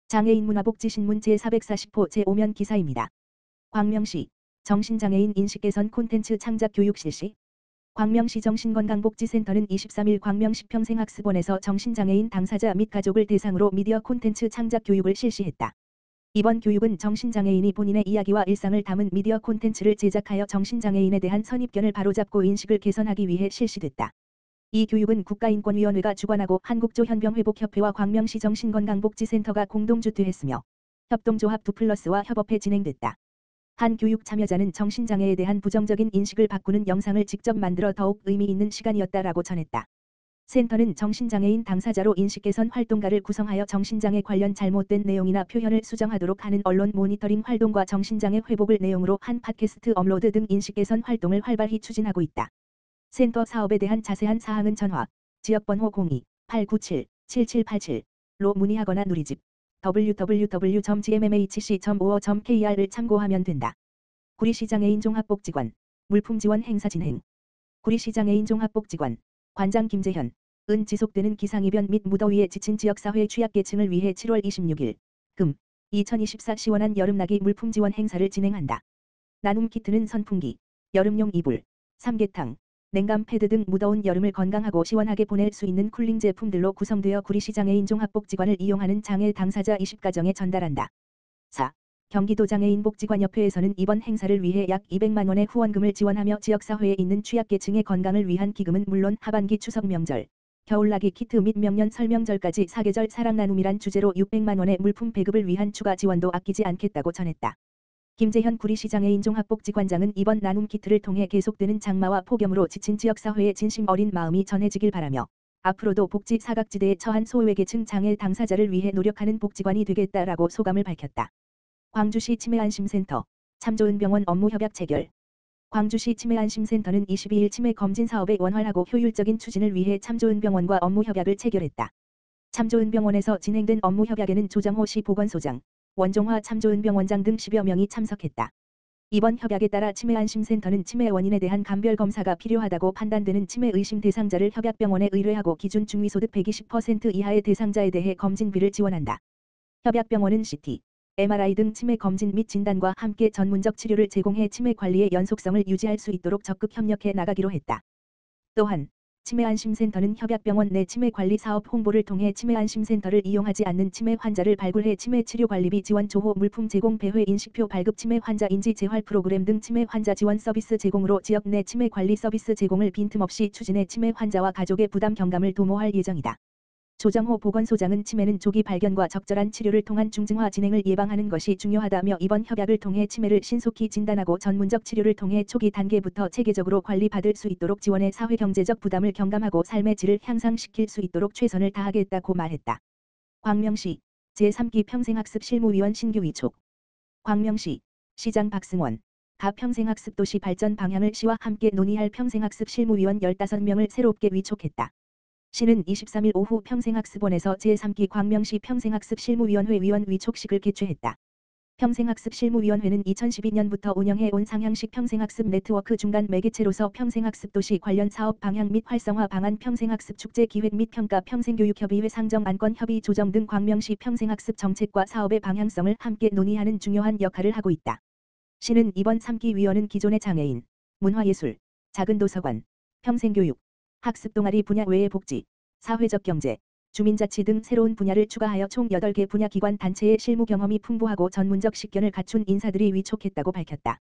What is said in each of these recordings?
장애인 문화복지신문 제440호 제5면 기사입니다. 광명시 정신장애인 인식개선 콘텐츠 창작 교육 실시. 광명시 정신건강복지센터는 23일 광명시 평생학습원에서 정신장애인 당사자 및 가족을 대상으로 미디어 콘텐츠 창작 교육을 실시했다. 이번 교육은 정신장애인이 본인의 이야기와 일상을 담은 미디어 콘텐츠를 제작하여 정신장애인에 대한 선입견을 바로잡고 인식을 개선하기 위해 실시됐다. 이 교육은 국가인권위원회가 주관하고 한국조현병회복협회와 광명시 정신건강복지센터가 공동 주최했으며 협동조합 2+와 협업해 진행됐다. 한 교육 참여자는 정신장애에 대한 부정적인 인식을 바꾸는 영상을 직접 만들어 더욱 의미 있는 시간이었다라고 전했다. 센터는 정신장애인 당사자로 인식개선 활동가를 구성하여 정신장애 관련 잘못된 내용이나 표현을 수정하도록 하는 언론 모니터링 활동과 정신장애 회복을 내용으로 한 팟캐스트 업로드 등 인식개선 활동을 활발히 추진하고 있다. 센터 사업에 대한 자세한 사항은 전화, 지역번호 02-897-7787로 문의하거나 누리집 www.gmmhc.or.kr을 참고하면 된다. 구리시 장애인 종합복지관 물품 지원 행사 진행. 구리시 장애인 종합복지관 관장 김재현 은 지속되는 기상이변 및 무더위에 지친 지역사회 취약계층을 위해 7월 26일 금 2024 시원한 여름나기 물품 지원 행사를 진행한다. 나눔 키트는 선풍기, 여름용 이불, 삼계탕, 냉감 패드 등 무더운 여름을 건강하고 시원하게 보낼 수 있는 쿨링 제품들로 구성되어 구리시 장애인 종합복지관을 이용하는 장애 당사자 20가정에 전달한다. 4. 경기도 장애인복지관협회에서는 이번 행사를 위해 약 200만 원의 후원금을 지원하며 지역사회에 있는 취약계층의 건강을 위한 기금은 물론 하반기 추석 명절, 겨울나기 키트 및 명년 설명절까지 사계절 사랑 나눔이란 주제로 600만 원의 물품 배급을 위한 추가 지원도 아끼지 않겠다고 전했다. 김재현 구리시 장애인 종합복지관장은 이번 나눔 키트를 통해 계속되는 장마와 폭염으로 지친 지역사회의 진심 어린 마음이 전해지길 바라며 앞으로도 복지 사각지대에 처한 소외계층 장애 당사자를 위해 노력하는 복지관이 되겠다라고 소감을 밝혔다. 광주시 치매안심센터 참좋은병원 업무협약 체결. 광주시 치매안심센터는 22일 치매 검진 사업의 원활하고 효율적인 추진을 위해 참좋은병원과 업무협약을 체결했다. 참좋은병원에서 진행된 업무협약에는 조정호 시 보건소장, 원종화 참좋은병원장 등 10여 명이 참석했다. 이번 협약에 따라 치매안심센터는 치매 원인에 대한 감별검사가 필요하다고 판단되는 치매 의심 대상자를 협약병원에 의뢰하고 기준 중위소득 120% 이하의 대상자에 대해 검진비를 지원한다. 협약병원은 CT, MRI 등 치매 검진 및 진단과 함께 전문적 치료를 제공해 치매 관리의 연속성을 유지할 수 있도록 적극 협력해 나가기로 했다. 또한 치매안심센터는 협약병원 내 치매관리 사업 홍보를 통해 치매안심센터를 이용하지 않는 치매 환자를 발굴해 치매 치료 관리비 지원 조호 물품 제공 배회 인식표 발급 치매 환자 인지 재활 프로그램 등 치매 환자 지원 서비스 제공으로 지역 내 치매 관리 서비스 제공을 빈틈없이 추진해 치매 환자와 가족의 부담 경감을 도모할 예정이다. 조정호 보건소장은 치매는 조기 발견과 적절한 치료를 통한 중증화 진행을 예방하는 것이 중요하다며 이번 협약을 통해 치매를 신속히 진단하고 전문적 치료를 통해 초기 단계부터 체계적으로 관리받을 수 있도록 지원해 사회경제적 부담을 경감하고 삶의 질을 향상시킬 수 있도록 최선을 다하겠다고 말했다. 광명시 제3기 평생학습 실무위원 신규 위촉. 광명시 시장 박승원 가 평생학습 도시 발전 방향을 시와 함께 논의할 평생학습 실무위원 15명을 새롭게 위촉했다. 시는 23일 오후 평생학습원에서 제3기 광명시 평생학습 실무위원회 위원 위촉식을 개최했다. 평생학습 실무위원회는 2012년부터 운영해온 상향식 평생학습 네트워크 중간 매개체로서 평생학습 도시 관련 사업 방향 및 활성화 방안 평생학습 축제 기획 및 평가 평생교육협의회 상정 안건 협의 조정 등 광명시 평생학습 정책과 사업의 방향성을 함께 논의하는 중요한 역할을 하고 있다. 시는 이번 3기 위원은 기존의 장애인, 문화예술, 작은 도서관, 평생교육, 학습 동아리 분야 외의 복지, 사회적 경제, 주민자치 등 새로운 분야를 추가하여 총 8개 분야 기관 단체의 실무 경험이 풍부하고 전문적 식견을 갖춘 인사들이 위촉했다고 밝혔다.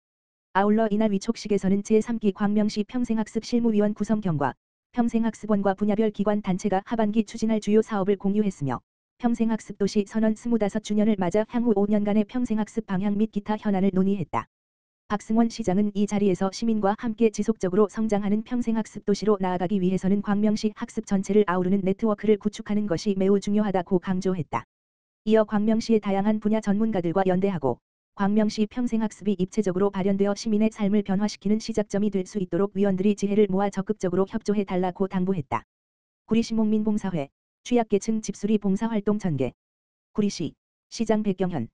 아울러 이날 위촉식에서는 제3기 광명시 평생학습 실무위원 구성 경과, 평생학습원과 분야별 기관 단체가 하반기 추진할 주요 사업을 공유했으며 평생학습 도시 선언 25주년을 맞아 향후 5년간의 평생학습 방향 및 기타 현안을 논의했다. 박승원 시장은 이 자리에서 시민과 함께 지속적으로 성장하는 평생학습 도시로 나아가기 위해서는 광명시 학습 전체를 아우르는 네트워크를 구축하는 것이 매우 중요하다고 강조했다. 이어 광명시의 다양한 분야 전문가들과 연대하고 광명시 평생학습이 입체적으로 발현되어 시민의 삶을 변화시키는 시작점이 될 수 있도록 위원들이 지혜를 모아 적극적으로 협조해 달라고 당부했다. 구리시 목민봉사회 취약계층 집수리 봉사활동 전개. 구리시 시장 백경현은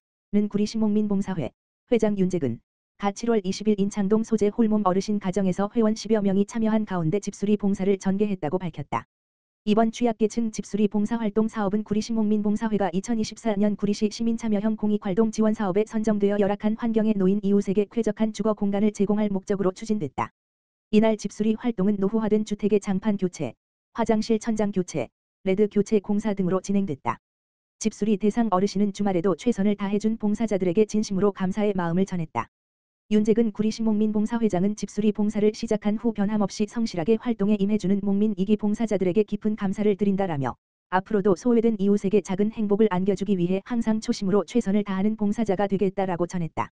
구리시 목민봉사회 회장 윤재근 가 7월 20일 인창동 소재 홀몸 어르신 가정에서 회원 10여 명이 참여한 가운데 집수리 봉사를 전개했다고 밝혔다. 이번 취약계층 집수리 봉사활동 사업은 구리시 목민봉사회가 2024년 구리시 시민참여형 공익활동 지원사업에 선정되어 열악한 환경에 놓인 이웃에게 쾌적한 주거 공간을 제공할 목적으로 추진됐다. 이날 집수리 활동은 노후화된 주택의 장판 교체, 화장실 천장 교체, 레드 교체 공사 등으로 진행됐다. 집수리 대상 어르신은 주말에도 최선을 다해준 봉사자들에게 진심으로 감사의 마음을 전했다. 윤재근 구리시 목민봉사회장은 집수리 봉사를 시작한 후 변함없이 성실하게 활동에 임해주는 목민 2기 봉사자들에게 깊은 감사를 드린다라며 앞으로도 소외된 이웃에게 작은 행복을 안겨주기 위해 항상 초심으로 최선을 다하는 봉사자가 되겠다라고 전했다.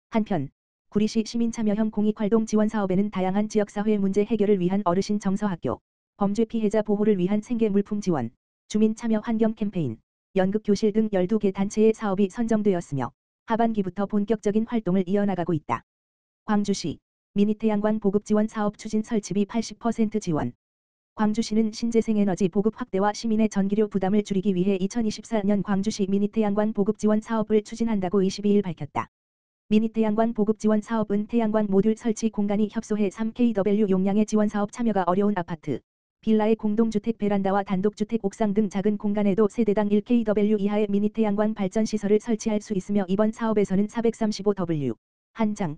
한편 구리시 시민참여형 공익활동 지원사업에는 다양한 지역사회 문제 해결을 위한 어르신 정서학교, 범죄 피해자 보호를 위한 생계 물품 지원, 주민 참여 환경 캠페인, 연극교실 등 12개 단체의 사업이 선정되었으며 하반기부터 본격적인 활동을 이어나가고 있다. 광주시 미니태양광 보급 지원 사업 추진 설치비 80% 지원. 광주시는 신재생 에너지 보급 확대와 시민의 전기료 부담을 줄이기 위해 2024년 광주시 미니태양광 보급 지원 사업을 추진한다고 22일 밝혔다. 미니태양광 보급 지원 사업은 태양광 모듈 설치 공간이 협소해 3kW 용량의 지원 사업 참여가 어려운 아파트, 빌라의 공동주택 베란다와 단독주택 옥상 등 작은 공간에도 세대당 1kW 이하의 미니 태양광 발전 시설을 설치할 수 있으며 이번 사업에서는 435W 1장과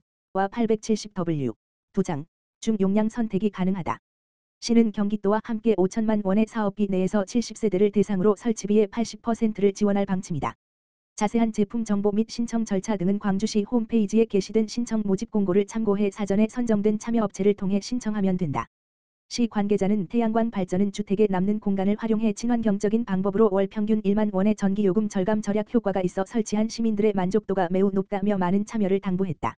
870W 2장 중 용량 선택이 가능하다. 시는 경기도와 함께 5천만 원의 사업비 내에서 70세대를 대상으로 설치비의 80%를 지원할 방침이다. 자세한 제품 정보 및 신청 절차 등은 광주시 홈페이지에 게시된 신청 모집 공고를 참고해 사전에 선정된 참여업체를 통해 신청하면 된다. 시 관계자는 태양광 발전은 주택에 남는 공간을 활용해 친환경적인 방법으로 월 평균 1만 원의 전기요금 절감 절약 효과가 있어 설치한 시민들의 만족도가 매우 높다며 많은 참여를 당부했다.